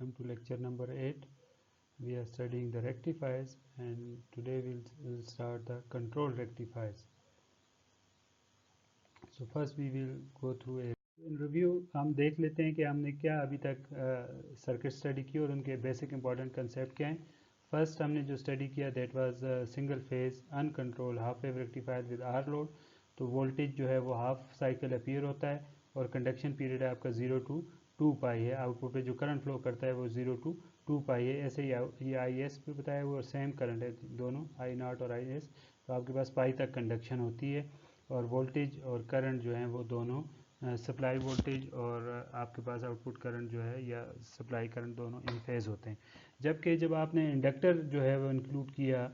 welcome to lecture number 8. We are studying the rectifiers and today we'll start the control rectifiers. So first we will go through a in review. हम देख लेते हैं कि हमने क्या अभी तक सर्किट स्टडी की और उनके बेसिक इंपॉर्टेंट कंसेप्ट क्या हैं. फर्स्ट हमने जो स्टडी किया that was single phase uncontrol half wave rectifier with R load. तो वोल्टेज जो है वो हाफ साइकिल अपीयर होता है और कंडक्शन पीरियड है आपका 0 to 2 पाई है. आउटपुट पे जो करंट फ्लो करता है वो 0 to 2 पाई है. ऐसे ही ये आई एस पे बताया वो सेम करंट है दोनों आई नॉट और आई एस. तो आपके पास पाई तक कंडक्शन होती है और वोल्टेज और करंट जो है वो दोनों सप्लाई वोल्टेज और आपके पास आउटपुट करंट जो है या सप्लाई करंट दोनों इन फेज होते हैं. जबकि जब आपने इंडक्टर जो है वो इंक्लूड किया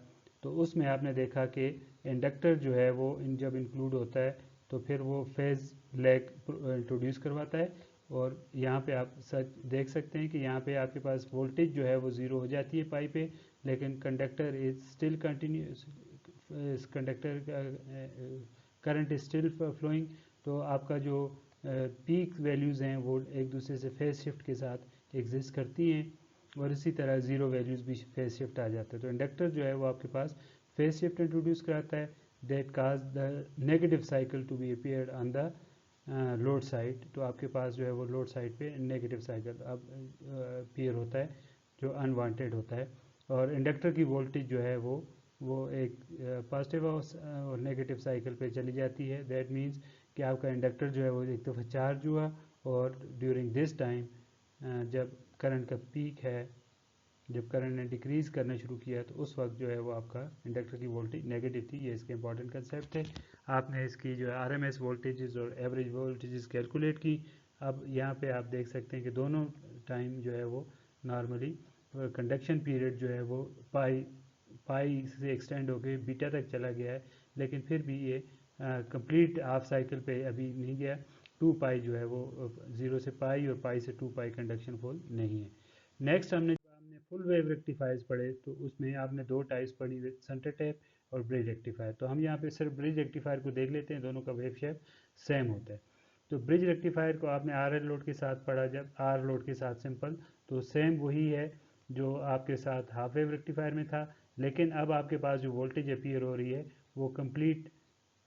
तो उसमें आपने देखा कि इंडक्टर जो है वो जब इंक्लूड होता है तो फिर वो फेज लैग इंट्रोड्यूस करवाता है. और यहाँ पे आप सच देख सकते हैं कि यहाँ पे आपके पास वोल्टेज जो है वो ज़ीरो हो जाती है पाई पे, लेकिन conductor is still continuous, conductor current is still flowing. तो आपका जो पीक वैल्यूज़ हैं वो एक दूसरे से फेज शिफ्ट के साथ एग्जिस्ट करती हैं और इसी तरह ज़ीरो वैल्यूज़ भी फेज शिफ्ट आ जाते हैं. तो इंडक्टर जो है वो आपके पास फेज शिफ्ट इंट्रोड्यूस कराता है that cause the negative cycle to be appeared on the load side. तो आपके पास जो है वो लोड साइड पे नेगेटिव साइकिल अब अपीयर होता है जो अनवांटेड होता है. और इंडक्टर की वोल्टेज जो है वो एक पॉजिटिव और नेगेटिव साइकिल पे चली जाती है. दैट मीन्स कि आपका इंडक्टर जो है वो एक दफ़ा चार्ज हुआ और ड्यूरिंग दिस टाइम जब करंट का पीक है, जब करंट ने डिक्रीज़ करना शुरू किया तो उस वक्त जो है वो आपका इंडक्टर की वोल्टेज नेगेटिव थी. ये इसके इंपॉर्टेंट कंसेप्ट है. आपने इसकी जो है आरएमएस वोल्टेजेस और एवरेज वोल्टेजेस कैलकुलेट की. अब यहाँ पे आप देख सकते हैं कि दोनों टाइम जो है वो नॉर्मली कंडक्शन पीरियड जो है वो पाई से एक्सटेंड होकर बीटा तक चला गया है, लेकिन फिर भी ये कंप्लीट हाफ साइकिल पे अभी नहीं गया. 2 पाई जो है वो 0 से पाई और पाई से 2 पाई कंडक्शन फॉल नहीं है. नेक्स्ट हमने फुल वेव रेक्टिफायर्स पढ़े तो उसमें आपने दो टाइप्स पढ़ी हुई, सेंटर टैप और ब्रिज रेक्टिफायर. तो हम यहाँ पे सिर्फ ब्रिज रेक्टिफायर को देख लेते हैं, दोनों का वेव शेप सेम होता है. तो ब्रिज रेक्टिफायर को आपने आर एल लोड के साथ पढ़ा, जब आर लोड के साथ सिंपल, तो सेम वही है जो आपके साथ हाफ वेव रेक्टिफायर में था, लेकिन अब आपके पास जो वोल्टेज अपीयर हो रही है वो कंप्लीट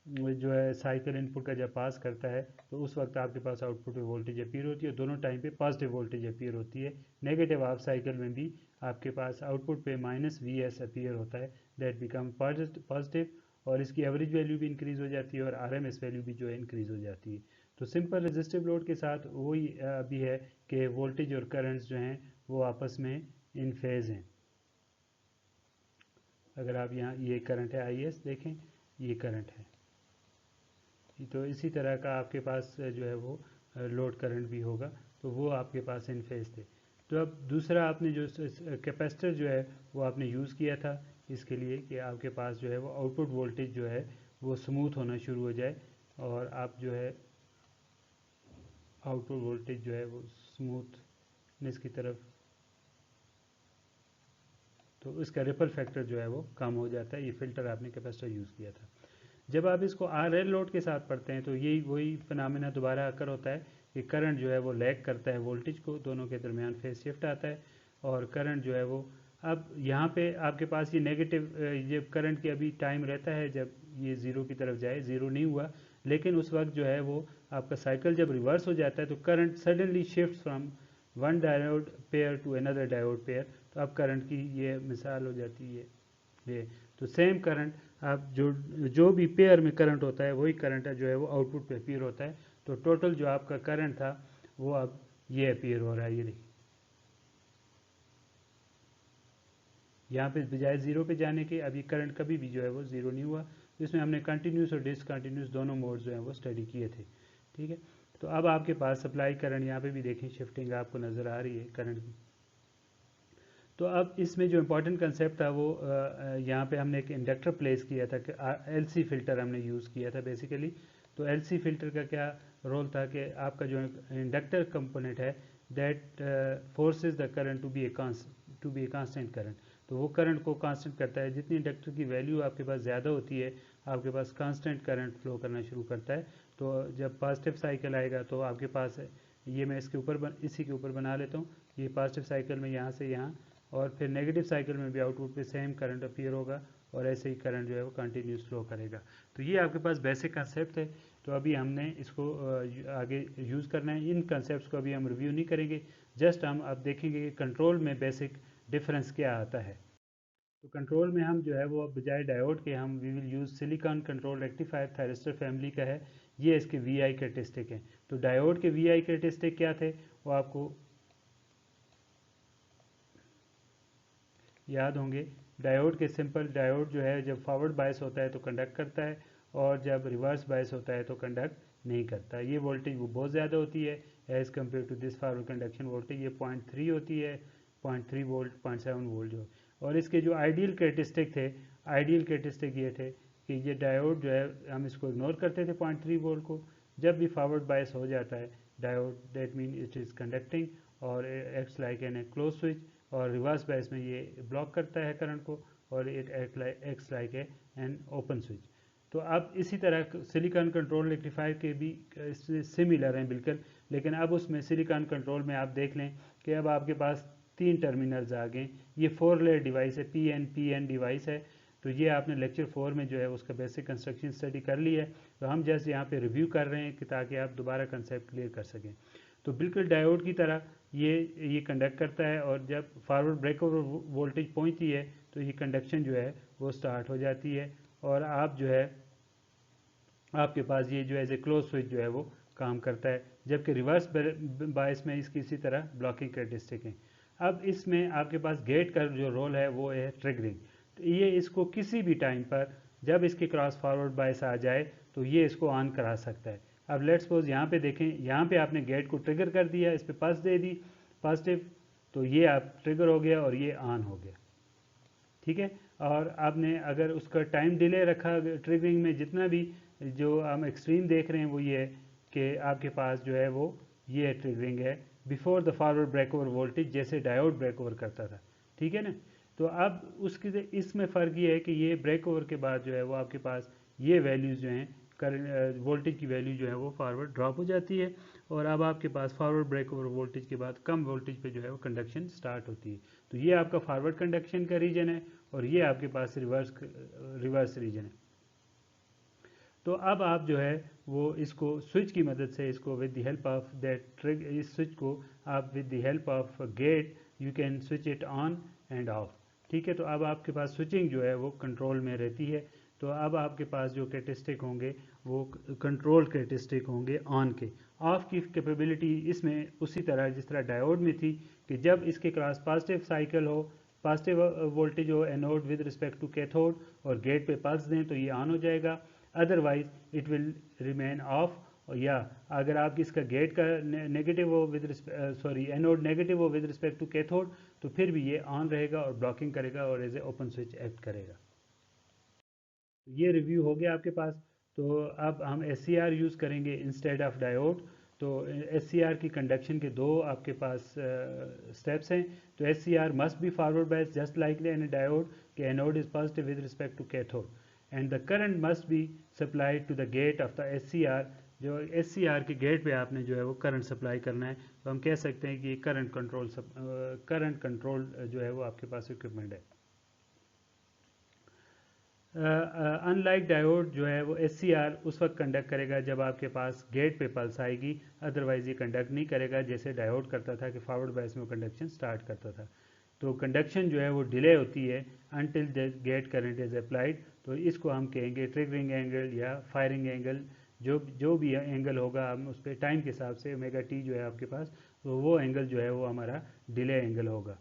जो है साइकिल इनपुट का जब पास करता है तो उस वक्त आपके पास आउटपुट में वोल्टेज अपीयर होती है. दोनों टाइम पे पॉजिटिव वोल्टेज अपीयर होती है. नेगेटिव हाफ साइकिल में भी आपके पास आउटपुट पे माइनस वी एस अपीयर होता है, दैट बिकम पॉजिटिव और इसकी एवरेज वैल्यू भी इंक्रीज़ हो जाती है और आर एम एस वैल्यू भी जो है इंक्रीज़ हो जाती है. तो सिंपल रेजिस्टिव लोड के साथ वही अभी है कि वोल्टेज और करंट्स जो हैं वो आपस में इन फेज़ हैं. अगर आप यहाँ ये करंट है आई एस देखें, ये करंट है, तो इसी तरह का आपके पास जो है वो लोड करंट भी होगा, तो वो आपके पास इन फेज थे. तो अब दूसरा आपने जो कैपेसिटर जो है वो आपने यूज़ किया था इसके लिए कि आपके पास जो है वो आउटपुट वोल्टेज जो है वो स्मूथ होना शुरू हो जाए और आप जो है आउटपुट वोल्टेज जो है वो स्मूथनेस की तरफ, तो इसका रिपल फैक्टर जो है वो कम हो जाता है. ये फिल्टर आपने कैपेसिटर यूज़ किया था. जब आप इसको आर एल लोड के साथ पढ़ते हैं तो यही वही फिनोमेना दोबारा अकर होता है कि करंट जो है वो लैग करता है वोल्टेज को, दोनों के दरमियान फेज शिफ्ट आता है और करंट जो है वो अब यहाँ पे आपके पास ये नेगेटिव जब करंट के अभी टाइम रहता है जब ये ज़ीरो की तरफ जाए, ज़ीरो नहीं हुआ, लेकिन उस वक्त जो है वो आपका साइकिल जब रिवर्स हो जाता है तो current suddenly shift from one diode pair to another diode pair. तो अब करंट की ये मिसाल हो जाती है ये. तो सेम करंट आप जो भी पेयर में करंट होता है वही करंट है जो है वो आउटपुट पे अपीयर होता है. तो टोटल जो आपका करंट था वो अब ये अपीयर हो रहा है. ये देखिए यहाँ पे बजाय ज़ीरो पे जाने के अब ये करंट कभी भी जो है वो ज़ीरो नहीं हुआ. इसमें हमने कंटिन्यूस और डिसकंटिन्यूस दोनों मोड जो है वो स्टडी किए थे. ठीक है, तो अब आपके पास सप्लाई करंट यहाँ पे भी देखें शिफ्टिंग आपको नज़र आ रही है करंट की. तो अब इसमें जो इम्पोर्टेंट कंसेप्ट था वो यहाँ पे हमने एक इंडक्टर प्लेस किया था कि एलसी फ़िल्टर हमने यूज़ किया था बेसिकली. तो एलसी फ़िल्टर का क्या रोल था कि आपका जो इंडक्टर कंपोनेंट है that forces the current to be a constant current. तो वो करंट को कांस्टेंट करता है. जितनी इंडक्टर की वैल्यू आपके पास ज़्यादा होती है आपके पास कांस्टेंट करंट फ्लो करना शुरू करता है. तो जब पॉजिटिव साइकिल आएगा तो आपके पास ये मैं इसके ऊपर इसी के ऊपर बना लेता हूँ. ये पॉजिटिव साइकिल में यहाँ से यहाँ, और फिर नेगेटिव साइकिल में भी आउटपुट पे सेम करंट अपीयर होगा और ऐसे ही करंट जो है वो कंटिन्यूस फ्लो करेगा। तो ये आपके पास बेसिक कंसेप्ट है। तो अभी हमने इसको आगे यूज़ करना है। इन कंसेप्ट को अभी हम रिव्यू नहीं करेंगे, जस्ट हम अब देखेंगे कि कंट्रोल में बेसिक डिफरेंस क्या आता है। तो कंट्रोल में हम जो है वो बजाय डायोड के हम we will use silicon control rectifier, thyristor family का है। ये इसके वी आई कैरेक्टरिस्टिक हैं। तो डायोड के वी आई कैरेक्टरिस्टिक क्या थे वो आपको याद होंगे। डायोड के सिंपल, डायोड जो है जब फॉरवर्ड बायस होता है तो कंडक्ट करता है, और जब रिवर्स बायस होता है तो कंडक्ट नहीं करता। ये वोल्टेज वो बहुत ज़्यादा होती है as compare to this forward conduction voltage. ये 0.3 होती है, 0.3 वोल्ट, 0.7 वोल्ट जो। और इसके जो आइडियल कैरेक्टरिस्टिक थे, आइडियल कैरेक्टरिस्टिक ये थे कि ये डायोड जो है हम इसको इग्नोर करते थे 0.3 वोल्ट को। जब भी फॉरवर्ड बायस हो जाता है diode, that mean it is conducting और acts like an a close switch, और रिवर्स बायस में ये ब्लॉक करता है करंट को और it acts like an open switch. तो अब इसी तरह सिलिकॉन कंट्रोल रेक्टिफायर के भी सिमिलर हैं बिल्कुल, लेकिन अब उसमें सिलिकॉन कंट्रोल में आप देख लें कि अब आपके पास 3 टर्मिनल्स आ गए। ये 4 लेयर डिवाइस है, पी एन डिवाइस है। तो ये आपने लेक्चर 4 में जो है उसका बेसिक कंस्ट्रक्शन स्टडी कर लिया है। तो हम जस्ट यहाँ पे रिव्यू कर रहे हैं कि ताकि आप दोबारा कंसेप्ट क्लियर कर सकें। तो बिल्कुल डायोड की तरह ये कंडक्ट करता है, और जब फॉरवर्ड ब्रेकओवर वोल्टेज पहुंचती है तो ये कंडक्शन जो है वो स्टार्ट हो जाती है, और आप जो है आपके पास ये जो एज ए क्लोज स्विच जो है वो काम करता है। जबकि रिवर्स बायस में इसकी इसी तरह ब्लॉकिंग कैरेक्टरिस्टिक है। अब इसमें आपके पास गेट का जो रोल है वो है ट्रिगरिंग। तो ये इसको किसी भी टाइम पर जब इसके क्रॉस फॉरवर्ड बायस आ जाए तो ये इसको ऑन करा सकता है। अब लेट्स सपोज यहाँ पे देखें, यहाँ पे आपने गेट को ट्रिगर कर दिया, इस पर पल्स दे दी पॉजिटिव, तो ये आप ट्रिगर हो गया और ये ऑन हो गया, ठीक है। और आपने अगर उसका टाइम डिले रखा ट्रिगरिंग में, जितना भी जो हम एक्सट्रीम देख रहे हैं वो ये है कि आपके पास जो है वो ये ट्रिगरिंग है before the forward breakover voltage, जैसे डायोड ब्रेकओवर करता था, ठीक है ना। तो अब उसके इसमें फ़र्क ये है कि ये ब्रेकओवर के बाद जो है वो आपके पास ये वैल्यूज़ जो हैं करंट वोल्टेज की वैल्यू जो है वो फॉरवर्ड ड्रॉप हो जाती है, और अब आपके पास फॉरवर्ड ब्रेकओवर वोल्टेज के बाद कम वोल्टेज पे जो है वो कंडक्शन स्टार्ट होती है। तो ये आपका फॉरवर्ड कंडक्शन का रीजन है, और ये आपके पास रिवर्स रीजन है। तो अब आप जो है वो इसको स्विच की मदद से इसको with the help of that trig, इस स्विच को आप with the help of gate you can switch it on and off, ठीक है। तो अब आपके पास स्विचिंग जो है वो कंट्रोल में रहती है। तो अब आपके पास जो कैरेक्टरिस्टिक होंगे वो कंट्रोल कैरेक्टरिस्टिक होंगे ऑन के। ऑफ की कैपेबिलिटी इसमें उसी तरह जिस तरह डायोड में थी कि जब इसके क्रॉस पॉजिटिव साइकिल हो, पॉजिटिव वोल्टेज हो anode with respect to cathode, और गेट पे पल्स दें तो ये ऑन हो जाएगा, otherwise it will remain off. या अगर आप इसका गेट का नेगेटिव हो विद एनोड नेगेटिव हो विद रिस्पेक्ट टू कैथोड, तो फिर भी ये ऑन रहेगा और ब्लॉकिंग करेगा और as a open switch act करेगा। तो ये रिव्यू हो गया आपके पास। तो अब हम SCR यूज़ करेंगे इंस्टेड ऑफ डायोड। तो SCR की कंडक्शन के दो आपके पास स्टेप्स हैं। तो SCR must be forward bias just like an diode, कि anode is positive with respect to cathode, and the current must be supplied to the gate of the SCR। जो SCR के gate पे आपने जो है वो करंट सप्लाई करना है। तो हम कह सकते हैं कि करंट कंट्रोल जो है वो आपके पास इक्विपमेंट है। अनलाइक डायोड जो है वो SCR उस वक्त कंडक्ट करेगा जब आपके पास गेट पे पल्स आएगी, अदरवाइज ये कंडक्ट नहीं करेगा जैसे डायोड करता था कि फॉरवर्ड बायस में वो कंडक्शन स्टार्ट करता था। तो कंडक्शन जो है वो डिले होती है until the gate current is applied. तो इसको हम कहेंगे ट्रिगरिंग एंगल या फायरिंग एंगल, जो भी एंगल होगा हम उस पर टाइम के हिसाब से ओमेगा टी जो है आपके पास, तो वो एंगल जो है वो हमारा डिले एंगल होगा।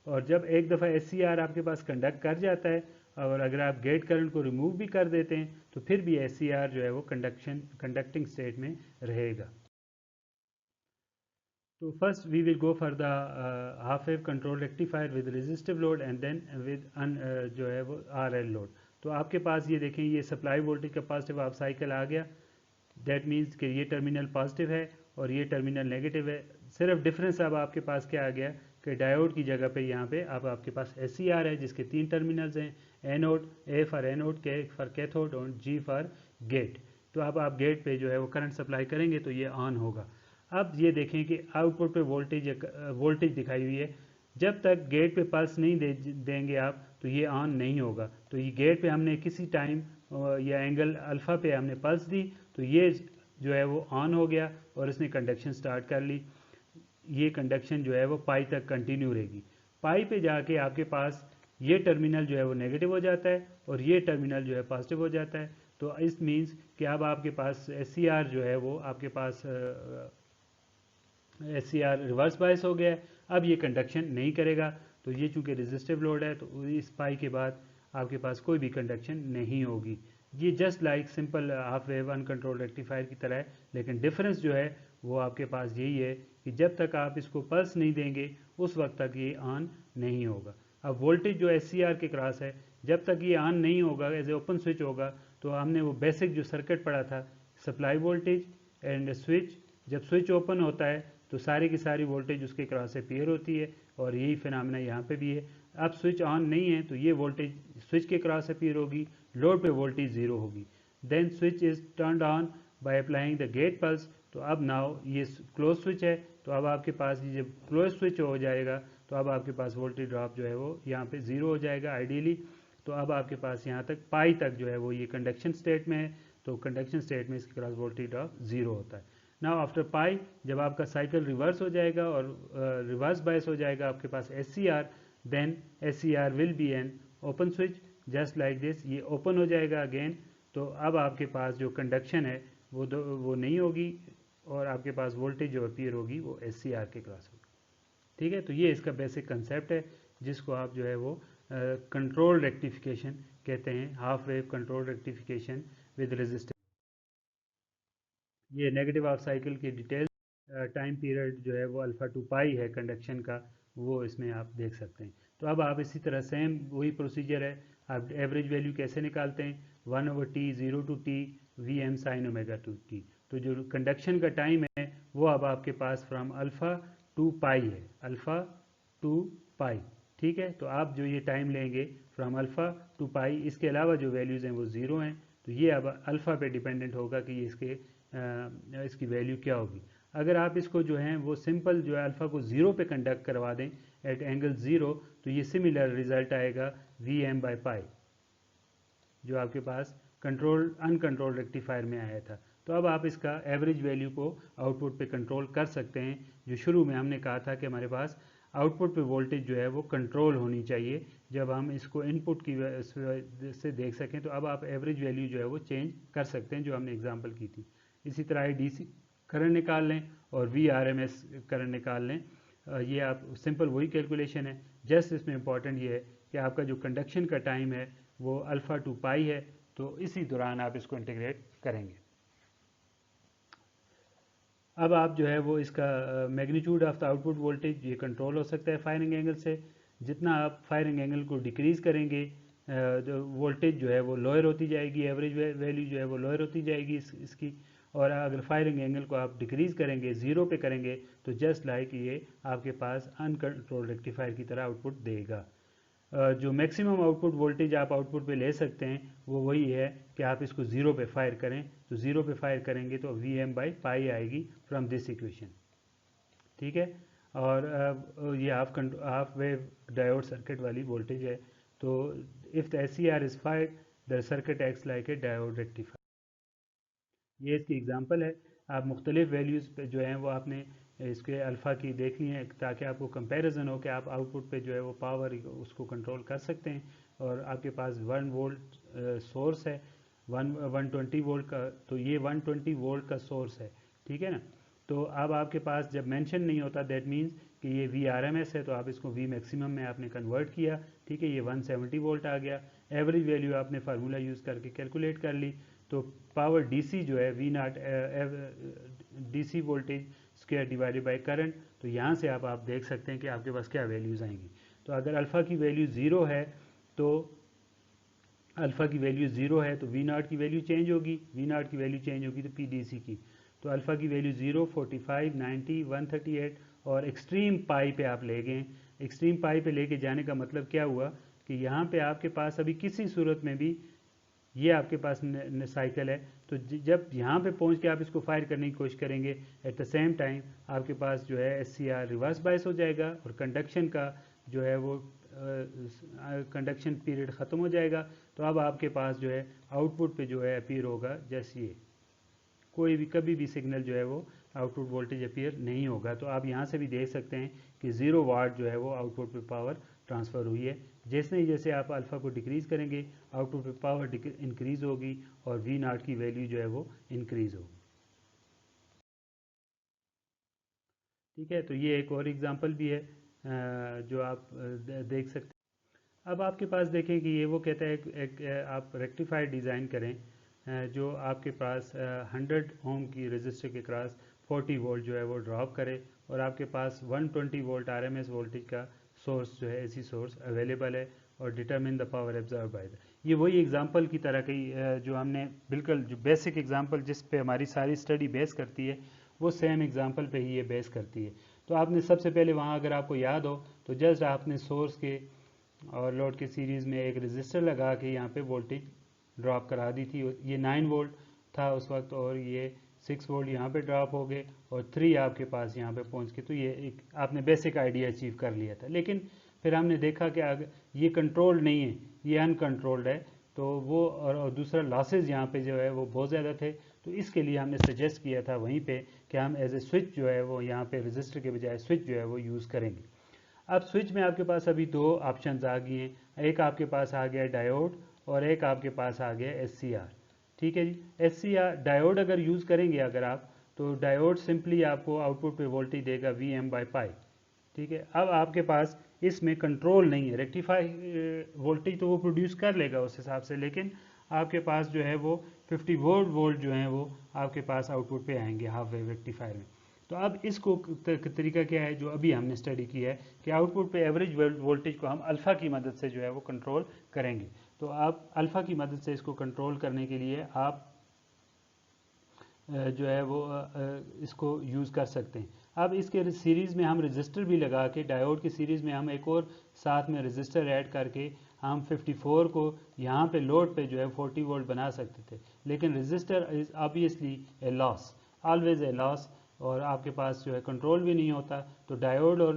और जब एक दफ़ा SCR आपके पास कंडक्ट कर जाता है, और अगर आप गेट करंट को रिमूव भी कर देते हैं तो फिर भी SCR जो है वो कंडक्टिंग स्टेट में रहेगा। तो first we will go for the half wave control rectifier with resistive load and then with जो है वो RL लोड। तो आपके पास ये देखें, ये सप्लाई वोल्टेज का पॉजिटिव हाफ साइकिल आ गया, दैट मीन्स कि ये टर्मिनल पॉजिटिव है और ये टर्मिनल नेगेटिव है। सिर्फ डिफरेंस अब आपके पास क्या आ गया कि डायोड की जगह पे यहाँ पे अब आपके पास SCR है जिसके 3 टर्मिनल्स हैं, anode, A for anode, K for cathode और G फॉर गेट। तो अब आप गेट पे जो है वो करंट सप्लाई करेंगे तो ये ऑन होगा। अब ये देखें कि आउटपुट पे वोल्टेज दिखाई हुई है। जब तक गेट पे पल्स नहीं देंगे आप तो ये ऑन नहीं होगा। तो ये गेट पे हमने किसी टाइम या एंगल अल्फ़ा पे हमने पल्स दी तो ये जो है वो ऑन हो गया और इसने कंडक्शन स्टार्ट कर ली। ये कंडक्शन जो है वो पाई तक कंटिन्यू रहेगी। पाई पे जाके आपके पास ये टर्मिनल जो है वो नेगेटिव हो जाता है और ये टर्मिनल जो है पॉजिटिव हो जाता है। तो इस मीन्स कि अब आपके पास SCR जो है वो आपके पास SCR रिवर्स बायस हो गया है। अब ये कंडक्शन नहीं करेगा। तो ये चूंकि रेजिस्टिव लोड है तो इस पाई के बाद आपके पास कोई भी कंडक्शन नहीं होगी। ये just like simple half wave uncontrolled rectifier की तरह है, लेकिन डिफरेंस जो है वो आपके पास यही है कि जब तक आप इसको पल्स नहीं देंगे उस वक्त तक ये ऑन नहीं होगा। अब वोल्टेज जो SCR के क्रॉस है, जब तक ये ऑन नहीं होगा, एज ए ओपन स्विच होगा, तो हमने वो बेसिक जो सर्किट पढ़ा था, सप्लाई वोल्टेज एंड स्विच, जब स्विच ओपन होता है तो सारी की सारी वोल्टेज उसके क्रॉस से पेयर होती है और यही फिनोमेना यहाँ पे भी है। अब स्विच ऑन नहीं है तो ये वोल्टेज स्विच के क्रॉस से पेयर होगी, लोड पे वोल्टेज जीरो होगी। Then switch is turned on by applying the gate pulse. तो अब नाउ ये क्लोज स्विच है, तो अब आपके पास ये जब क्लोज स्विच हो जाएगा तो अब आपके पास वोल्टेज ड्रॉप जो है वो यहाँ पे जीरो हो जाएगा आइडियली। तो अब आपके पास यहाँ तक पाई तक जो है वो ये कंडक्शन स्टेट में है, तो कंडक्शन स्टेट में इसके क्रॉस वोल्टेज ड्रॉप जीरो होता है। नाउ आफ्टर पाई जब आपका साइकिल रिवर्स हो जाएगा और रिवर्स बायस हो जाएगा आपके पास SCR, then SCR will be an open switch just like this. ये ओपन हो जाएगा अगेन। तो अब आपके पास जो कंडक्शन है वो नहीं होगी और आपके पास वोल्टेज जो अपीयर होगी वो SCR के क्रॉस होगी। ठीक है, तो ये इसका बेसिक कंसेप्ट है जिसको आप जो है वो कंट्रोल रेक्टिफिकेशन कहते हैं, half wave control rectification with resistance. ये नेगेटिव हाफ साइकिल की डिटेल टाइम पीरियड जो है वो अल्फ़ा टू पाई है कंडक्शन का, वो इसमें आप देख सकते हैं। तो अब आप इसी तरह सेम वही प्रोसीजर है, आप एवरेज वैल्यू कैसे निकालते हैं, 1/t 0 to t Vm sin omega to टी। तो जो कंडक्शन का टाइम है वो अब आपके पास फ्रॉम अल्फ़ा टू पाई है, अल्फ़ा टू पाई। ठीक है, तो आप जो ये टाइम लेंगे फ्रॉम अल्फ़ा टू पाई, इसके अलावा जो वैल्यूज़ हैं वो ज़ीरो हैं। तो ये अब अल्फ़ा पे डिपेंडेंट होगा कि इसकी वैल्यू क्या होगी। अगर आप इसको जो है वो सिंपल जो है अल्फ़ा को ज़ीरो पे कंडक्ट करवा दें एट एंगल ज़ीरो, तो ये सिमिलर रिजल्ट आएगा Vm/पाई जो आपके पास अनकंट्रोल्ड रेक्टिफायर में आया था। तो अब आप इसका एवरेज वैल्यू को आउटपुट पे कंट्रोल कर सकते हैं। जो शुरू में हमने कहा था कि हमारे पास आउटपुट पे वोल्टेज जो है वो कंट्रोल होनी चाहिए जब हम इसको इनपुट की से देख सकें। तो अब आप एवरेज वैल्यू जो है वो चेंज कर सकते हैं जो हमने एग्जांपल की थी। इसी तरह DC करंट निकाल लें और VRMS करंट निकाल लें। ये आप सिंपल वही कैलकुलेशन है, जस्ट इसमें इंपॉर्टेंट ये है कि आपका जो कंडक्शन का टाइम है वो अल्फ़ा टू पाई है, तो इसी दौरान आप इसको इंटीग्रेट करेंगे। अब आप जो है वो इसका magnitude of the output voltage ये कंट्रोल हो सकता है फायरिंग एंगल से। जितना आप फायरिंग एंगल को डिक्रीज़ करेंगे जो वोल्टेज जो है वो लोअर होती जाएगी, एवरेज वैल्यू जो है वो लोअर होती जाएगी इसकी। और अगर फायरिंग एंगल को आप डिक्रीज़ करेंगे, ज़ीरो पे करेंगे, तो जस्ट लाइक ये आपके पास अनकंट्रोल्ड रेक्टिफायर की तरह आउटपुट देगा। जो मैक्सिमम आउटपुट वोल्टेज आप आउटपुट पे ले सकते हैं वो वही है कि आप इसको ज़ीरो पे फायर करें। तो ज़ीरो पे फायर करेंगे तो Vm/पाई आएगी फ्रॉम दिस इक्वेशन। ठीक है, और ये हाफ वेव डायोड सर्किट वाली वोल्टेज है। तो if the SCR is fired the circuit acts like a diode rectifier. ये इसकी एग्जांपल है। आप मुख्तलिफ वैल्यूज़ पे जो हैं वो आपने इसके अल्फ़ा की देख ली हैं ताकि आपको कंपैरिजन हो कि आप आउटपुट पे जो है वो पावर उसको कंट्रोल कर सकते हैं। और आपके पास 1 वोल्ट सोर्स है, 120 वोल्ट का, तो ये 120 वोल्ट का सोर्स है। ठीक है ना। तो अब आपके पास जब मेंशन नहीं होता दैट मीन्स कि ये VRMS है, तो आप इसको V मैक्सिमम में आपने कन्वर्ट किया। ठीक है, ये 170 वोल्ट आ गया। एवरेज वैल्यू आपने फार्मूला यूज़ करके कैलकुलेट कर ली। तो पावर DC जो है V0 DC voltage square divided by current. तो यहाँ से आप देख सकते हैं कि आपके पास क्या वैल्यूज़ आएंगी। तो अगर अल्फ़ा की वैल्यू ज़ीरो है तो V0 की वैल्यू चेंज होगी, V0 की वैल्यू चेंज होगी तो PDC की। तो अल्फ़ा की वैल्यू 0, 45, 90, 138 और एक्सट्रीम पाई पे आप ले गए। एक्सट्रीम पाई पे लेके जाने का मतलब क्या हुआ कि यहाँ पे आपके पास अभी किसी सूरत में भी ये आपके पास साइकिल है तो जब यहाँ पे पहुँच के आप इसको फायर करने की कोशिश करेंगे, एट द सेम टाइम आपके पास जो है SCR रिवर्स बायस हो जाएगा और कंडक्शन का जो है वो कंडक्शन पीरियड ख़त्म हो जाएगा। तो अब आपके पास जो है आउटपुट पे जो है अपीयर होगा जैसे ये, कोई भी कभी भी सिग्नल जो है वो आउटपुट वोल्टेज अपीयर नहीं होगा। तो आप यहाँ से भी देख सकते हैं कि 0 वाट जो है वो आउटपुट पे पावर ट्रांसफ़र हुई है। जैसे ही जैसे आप अल्फ़ा को डिक्रीज़ करेंगे आउटपुट पे पावर इंक्रीज़ होगी और V0 की वैल्यू जो है वो इंक्रीज़ होगी। ठीक है, तो ये एक और एग्जांपल भी है जो आप देख सकते हैं। अब आपके पास देखें कि ये वो कहता है एक आप रेक्टिफायर डिज़ाइन करें जो आपके पास 100 ओम की रजिस्टर के क्रॉस 40 वोल्ट जो है वो ड्रॉप करे और आपके पास 120 वोल्ट RMS वोल्टेज का सोर्स जो है एसी सोर्स अवेलेबल है और determine the power absorb by the, ये वही एग्जांपल की तरह की जो हमने बिल्कुल जो बेसिक एग्जांपल जिस पे हमारी सारी स्टडी बेस करती है वो सेम एग्जांपल पे ही ये बेस करती है। तो आपने सबसे पहले वहाँ अगर आपको याद हो तो जस्ट आपने सोर्स के और लोड के सीरीज़ में एक रजिस्टर लगा के यहाँ पे वोल्टेज ड्रॉप करा दी थी। ये 9 वोल्ट था उस वक्त और ये 6 वोल्ट यहाँ पे ड्रॉप हो गए और 3 आपके पास यहाँ पे पहुँच के, तो ये एक आपने बेसिक आइडिया अचीव कर लिया था। लेकिन फिर हमने देखा कि अगर ये कंट्रोल्ड नहीं है, ये अनकंट्रोल्ड है, तो वो और दूसरा लॉसेज यहाँ पे जो है वो बहुत ज़्यादा थे। तो इसके लिए हमने सजेस्ट किया था वहीं पे कि हम एज ए स्विच जो है वो यहाँ पे रजिस्टर के बजाय स्विच जो है वो यूज़ करेंगे। अब स्विच में आपके पास अभी दो ऑप्शंस आ गए हैं, एक आपके पास आ गया डायोड और एक आपके पास आ गया SCR। ठीक है जी, SCR डायोड अगर यूज़ करेंगे अगर आप, तो डायोड सिंपली आपको आउटपुट पे वोल्टेज देगा Vm/π। ठीक है, अब आपके पास इसमें कंट्रोल नहीं है, रेक्टिफाई वोल्टेज तो वो प्रोड्यूस कर लेगा उस हिसाब से, लेकिन आपके पास जो है वो 50 वोल्ट जो है वो आपके पास आउटपुट पे आएंगे हाफ वेव रेक्टिफायर में। तो अब इसको तरीका क्या है जो अभी हमने स्टडी किया है कि आउटपुट पे एवरेज वोल्टेज को हम अल्फ़ा की मदद से जो है वो कंट्रोल करेंगे। तो आप अल्फ़ा की मदद से इसको कंट्रोल करने के लिए आप जो है वो इसको यूज़ कर सकते हैं। अब इसके सीरीज़ में हम रजिस्टर भी लगा के, डायोड की सीरीज़ में हम एक और साथ में रजिस्टर ऐड करके हम 54 को यहाँ पे लोड पे जो है 40 वोल्ट बना सकते थे। लेकिन register is obviously A loss, always a loss, और आपके पास जो है कंट्रोल भी नहीं होता। तो डायोड और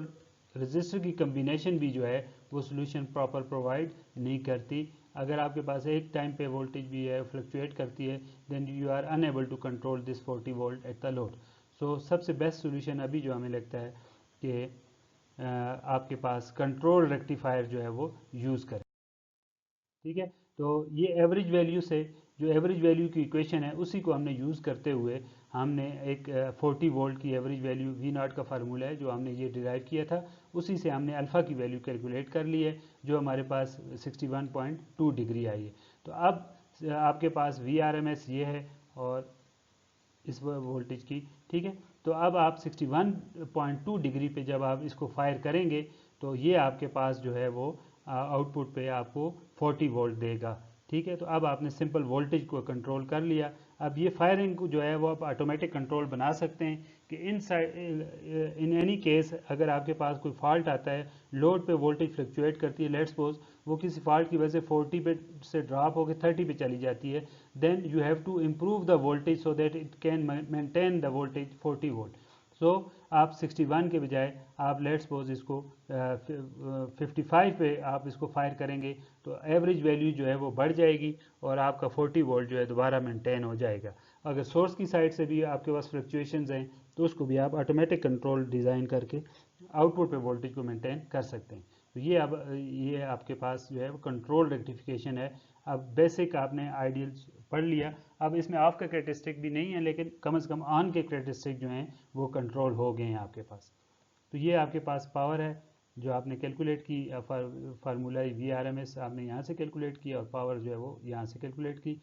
रजिस्टर की कम्बिनेशन भी जो है वो सोल्यूशन प्रॉपर प्रोवाइड नहीं करती। अगर आपके पास एक टाइम पे वोल्टेज भी है फ्लक्चुएट करती है, then you are unable to control this 40 volt at the load. So सबसे बेस्ट सोल्यूशन अभी जो हमें लगता है कि आपके पास कंट्रोल रेक्टिफायर जो है वो यूज़ करें। ठीक है, तो ये एवरेज वैल्यू से, जो एवरेज वैल्यू की इक्वेशन है उसी को हमने यूज़ करते हुए हमने एक 40 वोल्ट की एवरेज वैल्यू V0 का फार्मूला है जो हमने ये डिराइव किया था, उसी से हमने अल्फ़ा की वैल्यू कैलकुलेट कर ली है जो हमारे पास 61.2 डिग्री आई है। तो अब आपके पास VRMS ये है और इस वोल्टेज की। ठीक है, तो अब आप 61.2 डिग्री पे जब आप इसको फायर करेंगे तो ये आपके पास जो है वो आउटपुट पे आपको 40 वोल्ट देगा। ठीक है, तो अब आपने सिंपल वोल्टेज को कंट्रोल कर लिया। अब ये फायरिंग को जो है वो आप ऑटोमेटिक कंट्रोल बना सकते हैं कि इन एनी केस अगर आपके पास कोई फॉल्ट आता है, लोड पे वोल्टेज फ्लक्चुएट करती है, लेट्स सपोज वो किसी फॉल्ट की वजह से 40 पे से ड्रॉप होकर 30 पे चली जाती है, then you have to improve the voltage so that it can maintain the voltage 40 volt. So आप 61 के बजाय आप लेट्स सपोज इसको 55 पे आप इसको फायर करेंगे तो एवरेज वैल्यू जो है वो बढ़ जाएगी और आपका 40 वोल्ट जो है दोबारा मेंटेन हो जाएगा। अगर सोर्स की साइड से भी आपके पास फ्लक्चुएशंस हैं तो उसको भी आप ऑटोमेटिक कंट्रोल डिज़ाइन करके आउटपुट पे वोल्टेज को मेंटेन कर सकते हैं। तो ये आपके पास जो है वो कंट्रोल रेक्टिफिकेशन है। अब बेसिक आपने आइडियल पढ़ लिया, अब इसमें ऑफ के कैरेक्टरिस्टिक भी नहीं है लेकिन कम से कम ऑन के कैरेक्टरिस्टिक जो हैं वो कंट्रोल हो गए हैं आपके पास। तो ये आपके पास पावर है जो आपने कैलकुलेट की, फार्मूला VRMS आपने यहाँ से कैलकुलेट किया और पावर जो है वो यहाँ से कैलकुलेट की।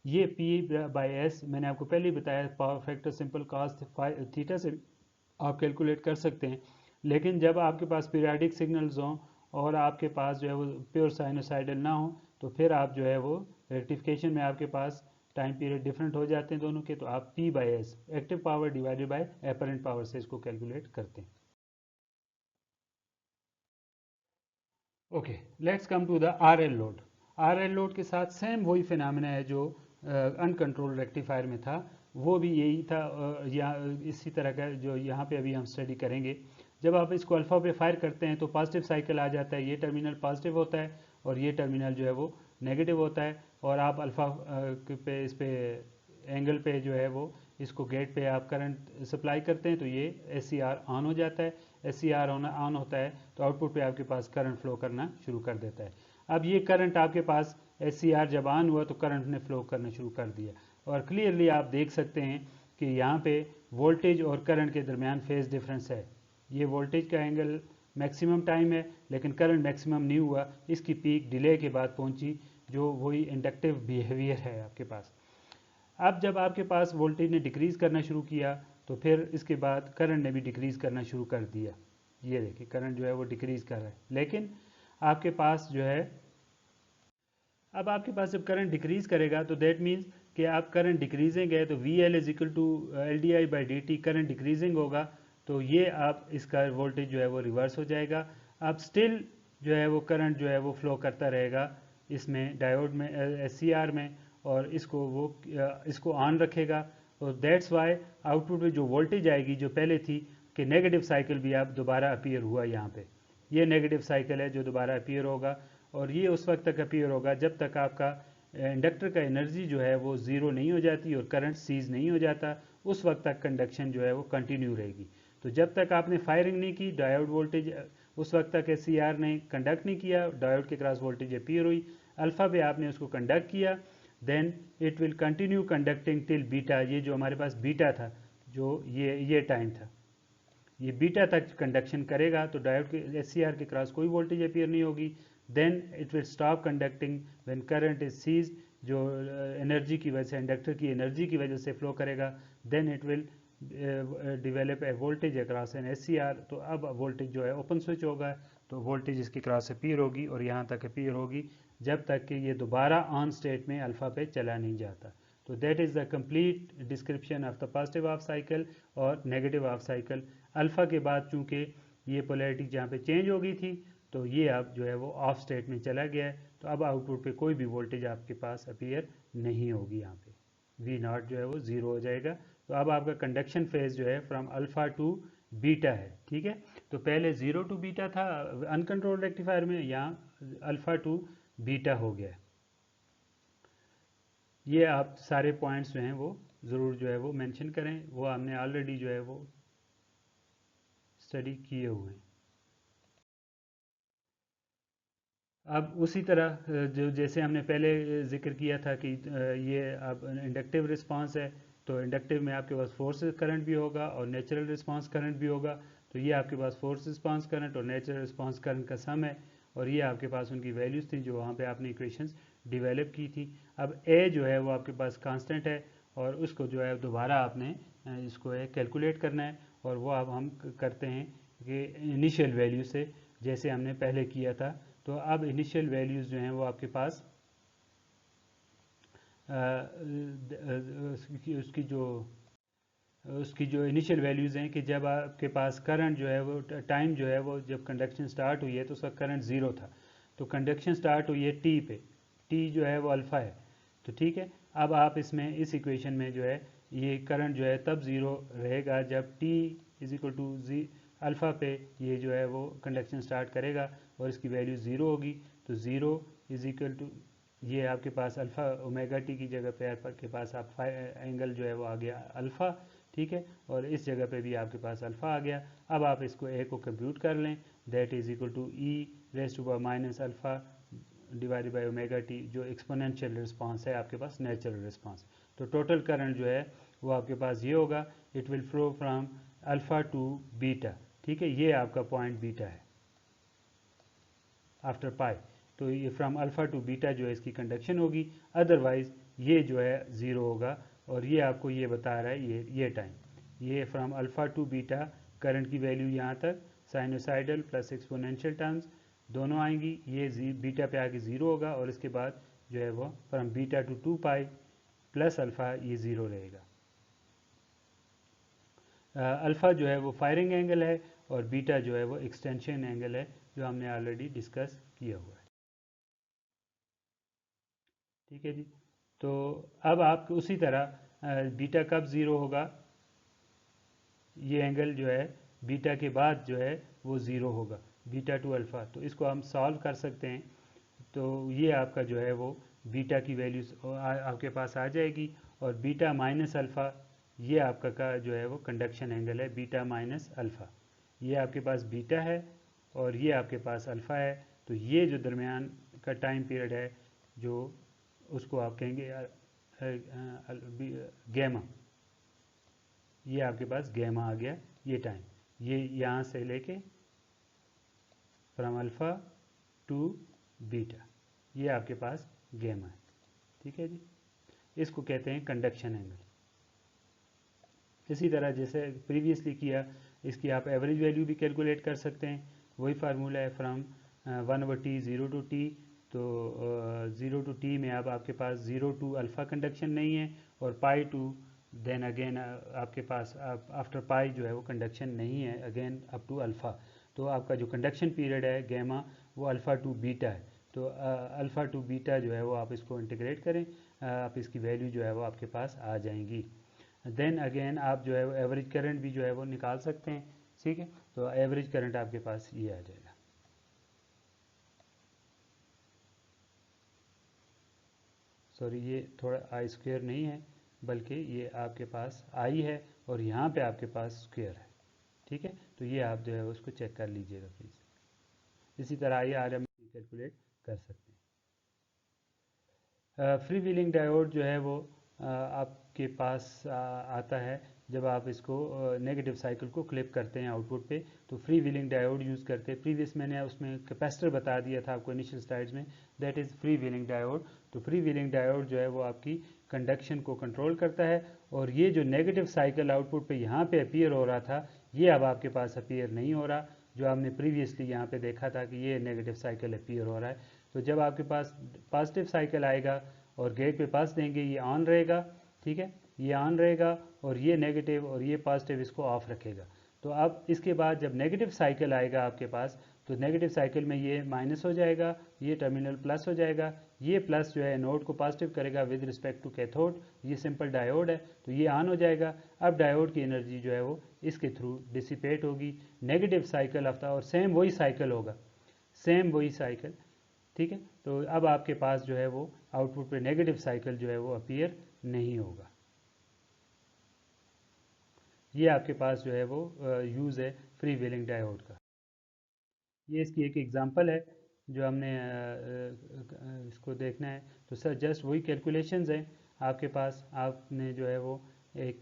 ये P/S मैंने आपको पहले ही बताया, power factor simple cos theta से आप कैलकुलेट कर सकते हैं। लेकिन जब आपके पास पीरियाडिक सिग्नल्स हों और आपके पास जो है वो प्योर साइनोसाइडल ना हो तो फिर आप जो है वो रेक्टिफिकेशन में आपके पास टाइम पीरियड डिफरेंट हो जाते हैं दोनों के, तो आप P/S active power divided by apparent power से इसको कैलकुलेट करते हैं। Okay, let's come to the RL load. RL load के साथ सेम वही फिनोमेना है जो अनकंट्रोल्ड रेक्टिफायर में था वो भी यही था, या इसी तरह का जो यहाँ पे अभी हम स्टडी करेंगे। जब आप इसको अल्फ़ा पे फायर करते हैं तो पॉजिटिव साइकिल आ जाता है, ये टर्मिनल पॉजिटिव होता है और ये टर्मिनल जो है वो नेगेटिव होता है, और आप अल्फ़ा पे इस पे एंगल पे जो है वो इसको गेट पे आप करंट सप्लाई करते हैं तो ये SCR ऑन हो जाता है। SCR ऑन होता है तो आउटपुट पे आपके पास करंट फ्लो करना शुरू कर देता है। अब ये करंट आपके पास SCR जब ऑन हुआ तो करंट ने फ्लो करना शुरू कर दिया, और क्लियरली आप देख सकते हैं कि यहाँ पे वोल्टेज और करंट के दरमियान फेज डिफरेंस है। ये वोल्टेज का एंगल मैक्सिमम टाइम है लेकिन करंट मैक्सिमम नहीं हुआ, इसकी पीक डिले के बाद पहुंची, जो वही इंडक्टिव बिहेवियर है आपके पास। अब जब आपके पास वोल्टेज ने डिक्रीज करना शुरू किया तो फिर इसके बाद करंट ने भी डिक्रीज करना शुरू कर दिया। ये देखिए करंट जो है वो डिक्रीज कर रहा है, लेकिन आपके पास जो है, अब आपके पास जब करंट डिक्रीज करेगा तो दैट मीन्स कि आप करंट डिक्रीजिंग है तो VL is equal to LDI/dt, current decreasing होगा तो ये आप इसका वोल्टेज जो है वो रिवर्स हो जाएगा। अब स्टिल जो है वो करंट जो है वो फ्लो करता रहेगा इसमें डायोड में SCR में, और इसको ऑन रखेगा, और दैट्स वाई आउटपुट में जो वोल्टेज आएगी जो पहले थी कि नेगेटिव साइकिल भी आप दोबारा अपीयर हुआ यहाँ पे, ये नेगेटिव साइकिल है जो दोबारा अपीयर होगा, और ये उस वक्त तक अपीयर होगा जब तक आपका इंडक्टर का एनर्जी जो है वो ज़ीरो नहीं हो जाती और करंट सीज नहीं हो जाता, उस वक्त तक कंडक्शन जो है वो कंटिन्यू रहेगी। तो जब तक आपने फायरिंग नहीं की डायोड वोल्टेज, उस वक्त तक SCR ने कंडक्ट नहीं किया, डायोड के क्रॉस वोल्टेज अपीयर हुई, अल्फ़ा पे आपने उसको कंडक्ट किया, then it will continue conducting till beta, ये जो हमारे पास बीटा था, जो ये टाइम था, ये बीटा तक कंडक्शन करेगा तो डायोड के SCR के क्रॉस कोई वोल्टेज अपीयर नहीं होगी। Then it will stop conducting when current is cease, जो एनर्जी की वजह से इंडक्टर की एनर्जी की वजह से फ्लो करेगा, then it will develop a voltage across an SCR, तो अब वोल्टेज जो है ओपन स्विच होगा तो वोल्टेज इसके क्रॉस अपीयर होगी और यहाँ तक अपीयर होगी जब तक कि ये दोबारा ऑन स्टेट में अल्फ़ा पे चला नहीं जाता। तो that is the complete description of the positive half cycle और नेगेटिव हाफ साइकिल। अल्फ़ा के बाद चूंकि ये पोलैरिटी जहाँ पे चेंज हो गई थी तो ये अब जो है वो ऑफ स्टेट में चला गया है, तो अब आउटपुट पे कोई भी वोल्टेज आपके पास अपीयर नहीं होगी, यहाँ पे V0 जो है वो ज़ीरो हो जाएगा। तो अब आपका कंडक्शन फेज जो है फ्रॉम अल्फ़ा टू बीटा है, ठीक है। तो पहले 0 टू बीटा था अनकंट्रोल्ड रेक्टिफायर में, यहाँ अल्फ़ा टू बीटा हो गया। ये आप सारे पॉइंट्स जो हैं वो ज़रूर जो है वो मेंशन करें, वो हमने ऑलरेडी जो है वो स्टडी किए हुए हैं। अब उसी तरह जो जैसे हमने पहले जिक्र किया था कि ये अब इंडक्टिव रिस्पांस है, तो इंडक्टिव में आपके पास फोर्स करंट भी होगा और नेचुरल रिस्पांस करंट भी होगा, तो ये आपके पास फोर्स रिस्पांस करंट और नेचुरल रिस्पांस करंट का सम है, और ये आपके पास उनकी वैल्यूज़ थी जो वहाँ पे आपने इक्वेशंस डेवलप की थी। अब ए जो है वो आपके पास कांस्टेंट है और उसको जो है दोबारा आपने इसको कैलकुलेट करना है, और वो अब हम करते हैं कि इनिशियल वैल्यू से जैसे हमने पहले किया था। तो अब इनिशियल वैल्यूज़ जो हैं वो आपके पास उसकी जो इनिशियल वैल्यूज़ हैं कि जब आपके पास करंट जो है वो टाइम जो है वो जब कंडक्शन स्टार्ट हुई है तो उसका करंट ज़ीरो था, तो कंडक्शन स्टार्ट हुई है टी पे, टी जो है वो अल्फ़ा है, तो ठीक है। अब आप इसमें इस इक्वेशन में जो है ये करंट जो है तब ज़ीरो रहेगा जब t is equal to alpha पे ये जो है वो कंडक्शन स्टार्ट करेगा और इसकी वैल्यू ज़ीरो होगी, तो ज़ीरो इज इक्वल टू ये आपके पास अल्फ़ा ओमेगा टी की जगह पे आपके पास आप एंगल जो है वो आ गया अल्फ़ा, ठीक है, और इस जगह पे भी आपके पास अल्फ़ा आ गया। अब आप इसको ए को कंप्यूट कर लें, that is equal to e raise to power minus alpha divided by omega t, जो एक्सपोनेंशियल रिस्पांस है आपके पास नेचुरल रिस्पांस। तो टोटल करंट जो है वो आपके पास ये होगा, it will flow from alpha to beta, ठीक है, ये आपका पॉइंट बीटा है आफ्टर पाई, तो ये फ्रॉम अल्फ़ा टू बीटा जो है इसकी कंडक्शन होगी, अदरवाइज ये जो है ज़ीरो होगा, और ये आपको ये बता रहा है ये टाइम, ये from alpha to beta current की वैल्यू यहाँ तक साइनोसाइडल प्लस एक्सपोनेंशियल टर्म्स दोनों आएंगी, ये बीटा पे आके ज़ीरो होगा, और इसके बाद जो है वो from beta two 2 pi plus alpha ये ज़ीरो रहेगा। अल्फ़ा जो है वो फायरिंग एंगल है और बीटा जो है वो एक्सटेंशन एंगल है जो हमने ऑलरेडी डिस्कस किया हुआ है, ठीक है जी। तो अब आप उसी तरह बीटा कब ज़ीरो होगा, ये एंगल जो है बीटा के बाद जो है वो ज़ीरो होगा, बीटा टू अल्फ़ा। तो इसको हम सॉल्व कर सकते हैं। तो ये आपका जो है वो बीटा की वैल्यू आपके पास आ जाएगी, और बीटा माइनस अल्फ़ा ये आपका का जो है वो कंडक्शन एंगल है, बीटा माइनस अल्फ़ा। ये आपके पास बीटा है और ये आपके पास अल्फ़ा है। तो ये जो दरमियान का टाइम पीरियड है जो उसको आप कहेंगे गैमा, ये आपके पास गैमा आ गया। ये टाइम ये यहाँ से लेके फ्रॉम अल्फ़ा टू बीटा, ये आपके पास गैमा है। ठीक है जी, इसको कहते हैं कंडक्शन एंगल। इसी तरह जैसे प्रीवियसली किया, इसकी आप एवरेज वैल्यू भी कैलकुलेट कर सकते हैं। वही फार्मूला है फ्रॉम 1/t 0 to t। तो 0 to t में अब आपके पास 0 to अल्फ़ा कंडक्शन नहीं है, और पाई टू देन अगेन आपके पास आफ्टर पाई जो है वो कंडक्शन नहीं है, अगेन अप टू अल्फ़ा। तो आपका जो कंडक्शन पीरियड है गैमा वो अल्फ़ा टू बीटा है। तो अल्फ़ा टू बीटा जो है वो आप इसको इंटीग्रेट करें, आप इसकी वैल्यू जो है वो आपके पास आ जाएंगी। देन अगेन आप जो है वो एवरेज करंट भी जो है वो निकाल सकते हैं। ठीक है, तो एवरेज करंट आपके पास ये आ जाएगा। सॉरी, ये थोड़ा आई स्क्वेयर नहीं है, बल्कि ये आपके पास आई है और यहाँ पे आपके पास स्क्वेयर है। ठीक है, तो ये आप जो है उसको चेक कर लीजिएगा प्लीज़। इसी तरह आइए आज हम कैलकुलेट कर सकते हैं। फ्री व्हीलिंग डायोड जो है वो आपके पास आता है जब आप इसको नेगेटिव साइकिल को क्लिप करते हैं आउटपुट पे, तो फ्री व्हीलिंग डायोड यूज़ करते हैं। प्रीवियस मैंने उसमें कैपेसिटर बता दिया था आपको इनिशियल स्लाइड्स में, that is free wheeling diode. तो फ्री व्हीलिंग डायोड जो है वो आपकी कंडक्शन को कंट्रोल करता है, और ये जो नेगेटिव साइकिल आउटपुट पे यहाँ पे अपीयर हो रहा था, ये अब आपके पास अपीयर नहीं हो रहा। जो आपने प्रीवियसली यहाँ पे देखा था कि ये नेगेटिव साइकिल अपीयर हो रहा है। तो जब आपके पास पॉजिटिव साइकिल आएगा और गेट पे पास देंगे, ये ऑन रहेगा। ठीक है, ये ऑन रहेगा, और ये नेगेटिव और ये पॉजिटिव इसको ऑफ रखेगा। तो अब इसके बाद जब नेगेटिव साइकिल आएगा आपके पास, तो नेगेटिव साइकिल में ये माइनस हो जाएगा, ये टर्मिनल प्लस हो जाएगा। ये प्लस जो है नोड को पॉजिटिव करेगा विद रिस्पेक्ट टू कैथोड। ये सिंपल डायोड है, तो ये ऑन हो जाएगा। अब डायोड की एनर्जी जो है वो इसके थ्रू डिसिपेट होगी। नेगेटिव साइकिल आफ्टर, और सेम वही साइकिल होगा, सेम वही साइकिल। ठीक है, तो अब आपके पास जो है वो आउटपुट पे नेगेटिव साइकिल जो है वो अपीयर नहीं होगा। ये आपके पास जो है वो यूज़ है फ्री व्हीलिंग डायोड का। ये इसकी एक एग्जांपल है जो हमने इसको देखना है। तो सर जस्ट वही कैलकुलेशंस हैं आपके पास। आपने जो है वो एक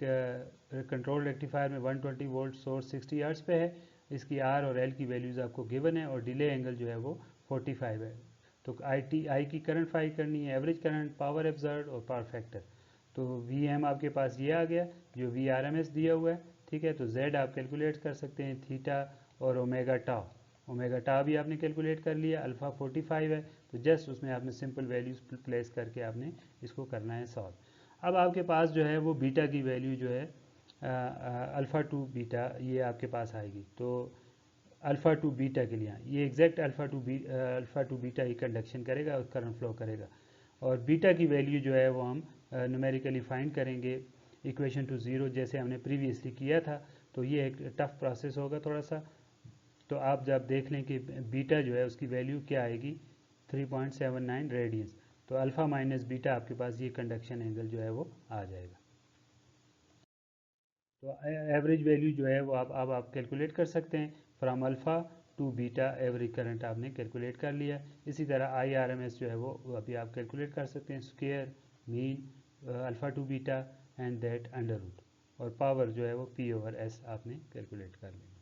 कंट्रोल रेक्टिफायर में 120 वोल्ट सोर्स 60 हर्ट्ज पे है, इसकी आर और एल की वैल्यूज़ आपको गिवन है, और डिले एंगल जो है वो 45 है। तो आई की करंट फाइंड करनी है, एवरेज करंट, पावर एब्जर्व्ड और पावर फैक्टर। तो वी एम आपके पास ये आ गया जो वी आर एम एस दिया हुआ है। ठीक है, तो जेड आप कैलकुलेट कर सकते हैं, थीटा और ओमेगा टाउ। ओमेगा टा भी आपने कैलकुलेट कर लिया, अल्फ़ा 45 है। तो जस्ट उसमें आपने सिंपल वैल्यूज प्लेस करके आपने इसको करना है सॉल्व। अब आपके पास जो है वो बीटा की वैल्यू जो है अल्फ़ा टू बीटा ये आपके पास आएगी। तो अल्फ़ा टू बीटा के लिए ये exact alpha to beta he conduction करेगा और करंट फ्लो करेगा। और बीटा की वैल्यू जो है वो हम न्यूमेरिकली फाइंड करेंगे इक्वेशन टू ज़ीरो, जैसे हमने प्रीवियसली किया था। तो ये एक टफ प्रोसेस होगा थोड़ा सा। तो आप जब देख लें कि बीटा जो है उसकी वैल्यू क्या आएगी, 3.79 रेडियंस। तो अल्फ़ा माइनस बीटा आपके पास ये कंडक्शन एंगल जो है वो आ जाएगा। तो एवरेज वैल्यू जो है वो अब आप कैलकुलेट कर सकते हैं from alpha to beta. Average current आपने कैलकुलेट कर लिया। इसी तरह आई आर एम एस जो है वो अभी आप कैलकुलेट कर सकते हैं, square, mean, alpha to beta and that under root, और पावर जो है वो पी ओवर एस आपने कैलकुलेट कर लेंगे।